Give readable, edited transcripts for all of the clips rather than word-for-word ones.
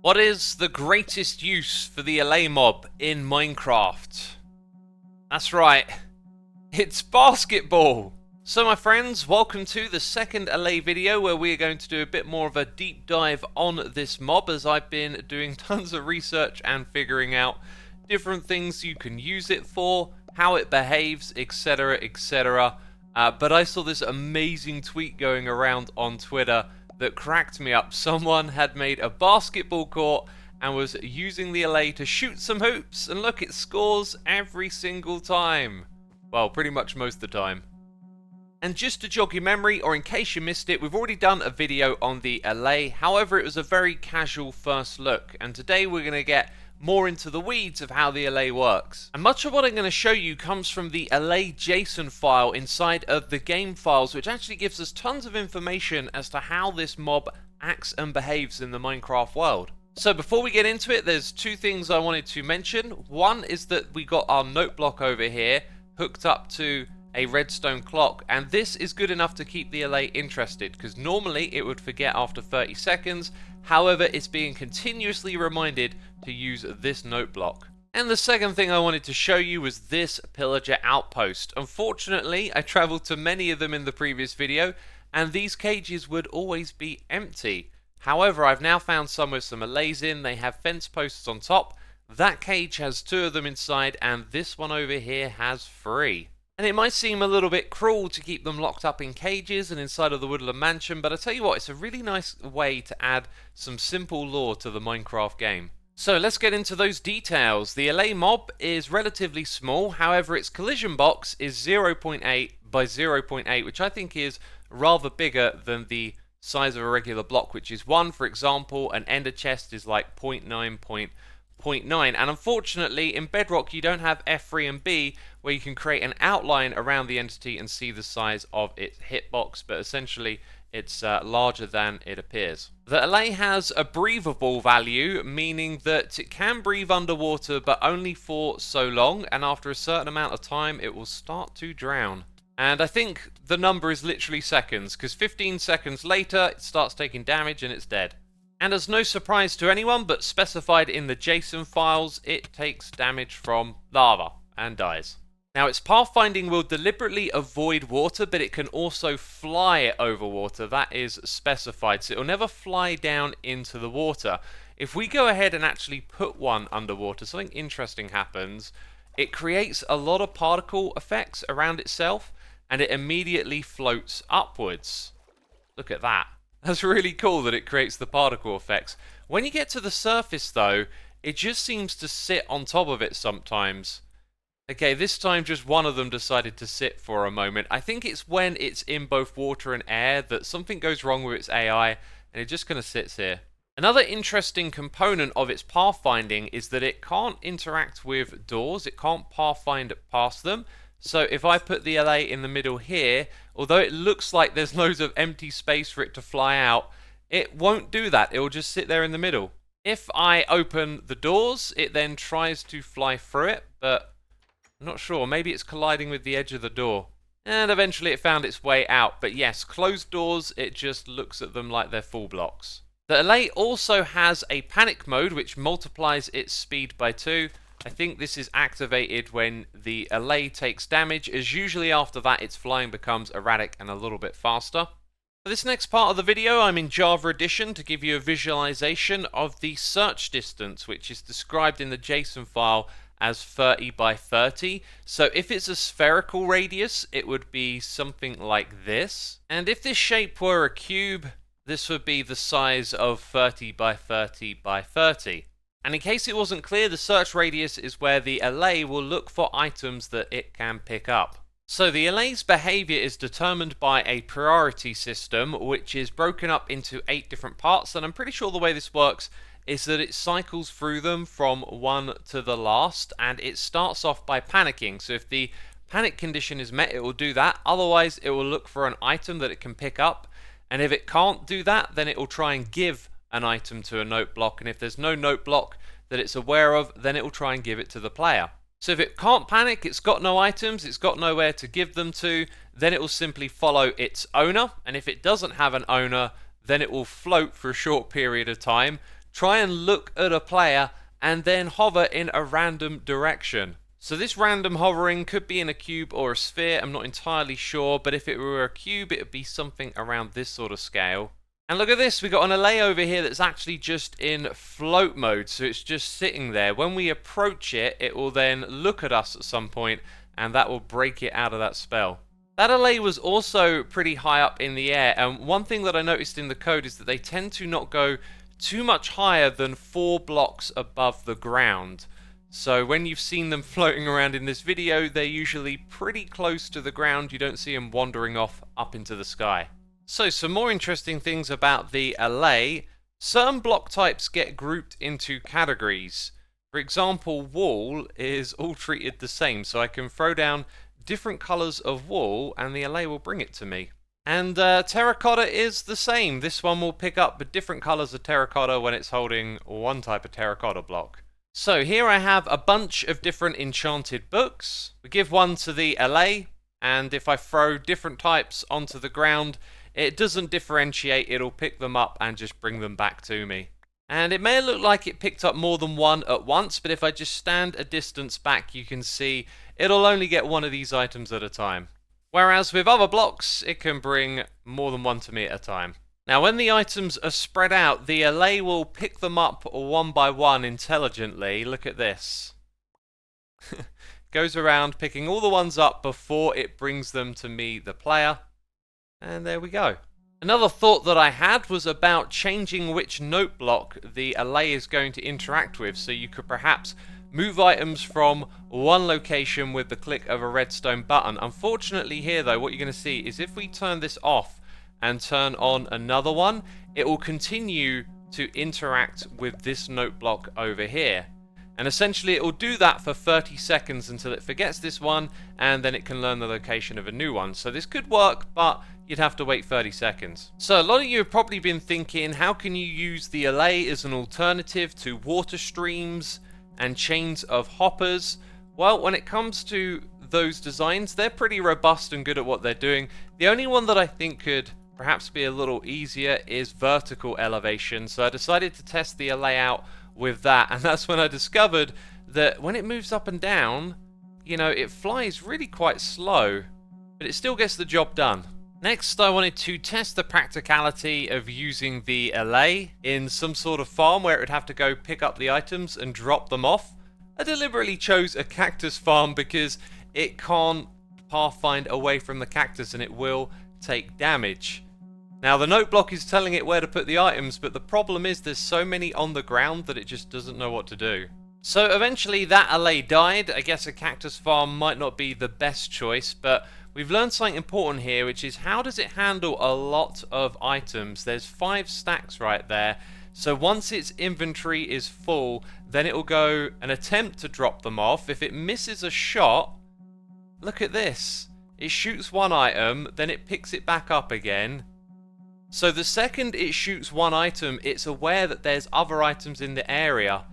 What is the greatest use for the Allay mob in Minecraft? That's right, it's basketball! So my friends, welcome to the second Allay video where we are going to do a bit more of a deep dive on this mob, as I've been doing tons of research and figuring out different things you can use it for, how it behaves, etc, etc. But I saw this amazing tweet going around on Twitter that cracked me up. Someone had made a basketball court and was using the Allay to shoot some hoops, and look, it scores every single time. Well, pretty much most of the time. And just to jog your memory, or in case you missed it, we've already done a video on the Allay. However, it was a very casual first look, and today we're going to get more into the weeds of how the Allay works. And much of what I'm going to show you comes from the Allay JSON file inside of the game files, which actually gives us tons of information as to how this mob acts and behaves in the Minecraft world. So before we get into it, there's two things I wanted to mention. One is that we got our Noteblock over here hooked up to a redstone clock, and this is good enough to keep the Allay interested, because normally it would forget after 30 seconds. However, it's being continuously reminded to use this note block. And the second thing I wanted to show you was this pillager outpost. Unfortunately, I traveled to many of them in the previous video, and these cages would always be empty. However, I've now found some with some Allays in. They have fence posts on top. That cage has 2 of them inside, and this one over here has 3. And it might seem a little bit cruel to keep them locked up in cages and inside of the Woodland Mansion, but I tell you what, it's a really nice way to add some simple lore to the Minecraft game. So let's get into those details. The Allay mob is relatively small, however its collision box is 0.8 by 0.8, which I think is rather bigger than the size of a regular block, which is 1. For example, an ender chest is like 0.9, and unfortunately in Bedrock you don't have F3 and B where you can create an outline around the entity and see the size of its hitbox, but essentially it's larger than it appears. The Allay has a breathable value, meaning that it can breathe underwater but only for so long, and after a certain amount of time it will start to drown. And I think the number is literally seconds, because 15 seconds later it starts taking damage and it's dead. And as no surprise to anyone, but specified in the JSON files, it takes damage from lava and dies. Now, its pathfinding will deliberately avoid water, but it can also fly over water. That is specified, so it will never fly down into the water. If we go ahead and actually put one underwater, something interesting happens. It creates a lot of particle effects around itself, and it immediately floats upwards. Look at that. That's really cool that it creates the particle effects. When you get to the surface though, it just seems to sit on top of it sometimes. Okay, this time just one of them decided to sit for a moment. I think it's when it's in both water and air that something goes wrong with its AI, and it just kind of sits here. Another interesting component of its pathfinding is that it can't interact with doors. It can't pathfind past them. So if I put the Allay in the middle here, although it looks like there's loads of empty space for it to fly out, it won't do that. It will just sit there in the middle. If I open the doors, it then tries to fly through it, but I'm not sure. Maybe it's colliding with the edge of the door. And eventually it found its way out. But yes, closed doors, it just looks at them like they're full blocks. The Allay also has a panic mode, which multiplies its speed by 2. I think this is activated when the Allay takes damage, as usually after that its flying becomes erratic and a little bit faster. For this next part of the video, I'm in Java Edition to give you a visualization of the search distance, which is described in the JSON file as 30 by 30. So if it's a spherical radius, it would be something like this. And if this shape were a cube, this would be the size of 30 by 30 by 30. And in case it wasn't clear, the search radius is where the Allay will look for items that it can pick up. So the Allay's behavior is determined by a priority system, which is broken up into 8 different parts, and I'm pretty sure the way this works is that it cycles through them from one to the last, and it starts off by panicking. So if the panic condition is met, it will do that. Otherwise, it will look for an item that it can pick up, and if it can't do that, then it will try and give an item to a note block, and if there's no note block that it's aware of, then it will try and give it to the player. So if it can't panic, it's got no items, it's got nowhere to give them to, then it will simply follow its owner, and if it doesn't have an owner, then it will float for a short period of time try and look at a player and then hover in a random direction. So this random hovering could be in a cube or a sphere, I'm not entirely sure, but if it were a cube it would be something around this sort of scale. And look at this, we got an Allay over here that's actually just in float mode, so it's just sitting there. When we approach it, it will then look at us at some point, and that will break it out of that spell. That Allay was also pretty high up in the air, and one thing that I noticed in the code is that they tend to not go too much higher than 4 blocks above the ground. So when you've seen them floating around in this video, they're usually pretty close to the ground. You don't see them wandering off up into the sky. So some more interesting things about the Allay. Certain block types get grouped into categories. For example, wall is all treated the same, so I can throw down different colors of wall and the Allay will bring it to me. And terracotta is the same. This one will pick up the different colors of terracotta when it's holding one type of terracotta block. So here I have a bunch of different enchanted books. We give one to the Allay, and if I throw different types onto the ground, it doesn't differentiate, it'll pick them up and just bring them back to me. And it may look like it picked up more than one at once, but if I just stand a distance back, you can see it'll only get one of these items at a time. Whereas with other blocks, it can bring more than one to me at a time. Now when the items are spread out, the Allay will pick them up one by one intelligently. Look at this. Goes around picking all the ones up before it brings them to me, the player. And there we go. Another thought that I had was about changing which note block the Allay is going to interact with, so you could perhaps move items from one location with the click of a redstone button. Unfortunately here though, what you're going to see is if we turn this off and turn on another one, it will continue to interact with this note block over here. And essentially it will do that for 30 seconds until it forgets this one, and then it can learn the location of a new one. So this could work, but you'd have to wait 30 seconds. So a lot of you have probably been thinking, how can you use the Allay as an alternative to water streams and chains of hoppers? Well, when it comes to those designs, they're pretty robust and good at what they're doing. The only one that I think could perhaps be a little easier is vertical elevation. So I decided to test the Allay out with that, and that's when I discovered that when it moves up and down, you know, it flies really quite slow, but it still gets the job done. Next, I wanted to test the practicality of using the Allay in some sort of farm where it would have to go pick up the items and drop them off. I deliberately chose a cactus farm because it can't pathfind away from the cactus and it will take damage. Now the note block is telling it where to put the items, but the problem is there's so many on the ground that it just doesn't know what to do. So eventually that Allay died. I guess a cactus farm might not be the best choice, but we've learned something important here, which is how does it handle a lot of items? There's 5 stacks right there. So once its inventory is full, then it will go and attempt to drop them off. If it misses a shot, look at this. It shoots one item, then it picks it back up again. So the second it shoots one item, it's aware that there's other items in the area,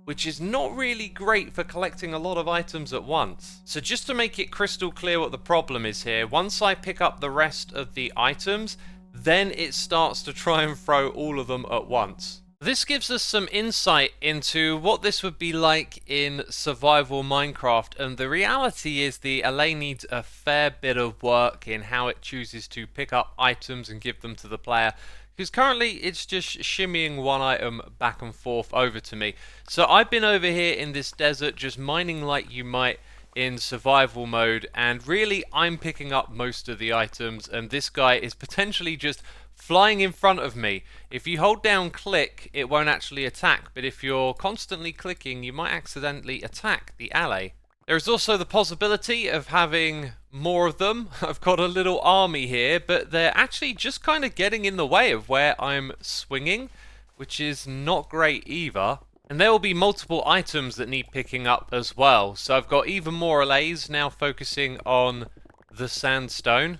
which is not really great for collecting a lot of items at once. So just to make it crystal clear what the problem is here, once I pick up the rest of the items, then it starts to try and throw all of them at once. This gives us some insight into what this would be like in survival Minecraft, and the reality is the Allay needs a fair bit of work in how it chooses to pick up items and give them to the player, because currently it's just shimmying one item back and forth over to me. So I've been over here in this desert just mining like you might in survival mode, and really I'm picking up most of the items, and this guy is potentially just flying in front of me. If you hold down click, it won't actually attack, but if you're constantly clicking, you might accidentally attack the Allay. There is also the possibility of having more of them. I've got a little army here, but they're actually just kind of getting in the way of where I'm swinging, which is not great either. And there will be multiple items that need picking up as well. So I've got even more Allays now focusing on the sandstone.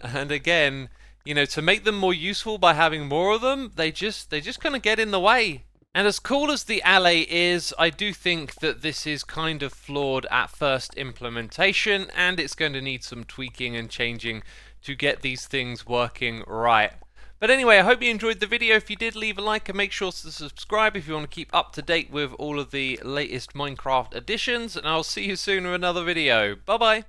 And again, you know, to make them more useful by having more of them, they just kind of get in the way. And as cool as the Allay is, I do think that this is kind of flawed at first implementation, and it's going to need some tweaking and changing to get these things working right. But anyway, I hope you enjoyed the video. If you did, leave a like and make sure to subscribe if you want to keep up to date with all of the latest Minecraft additions. And I'll see you soon with another video. Bye bye.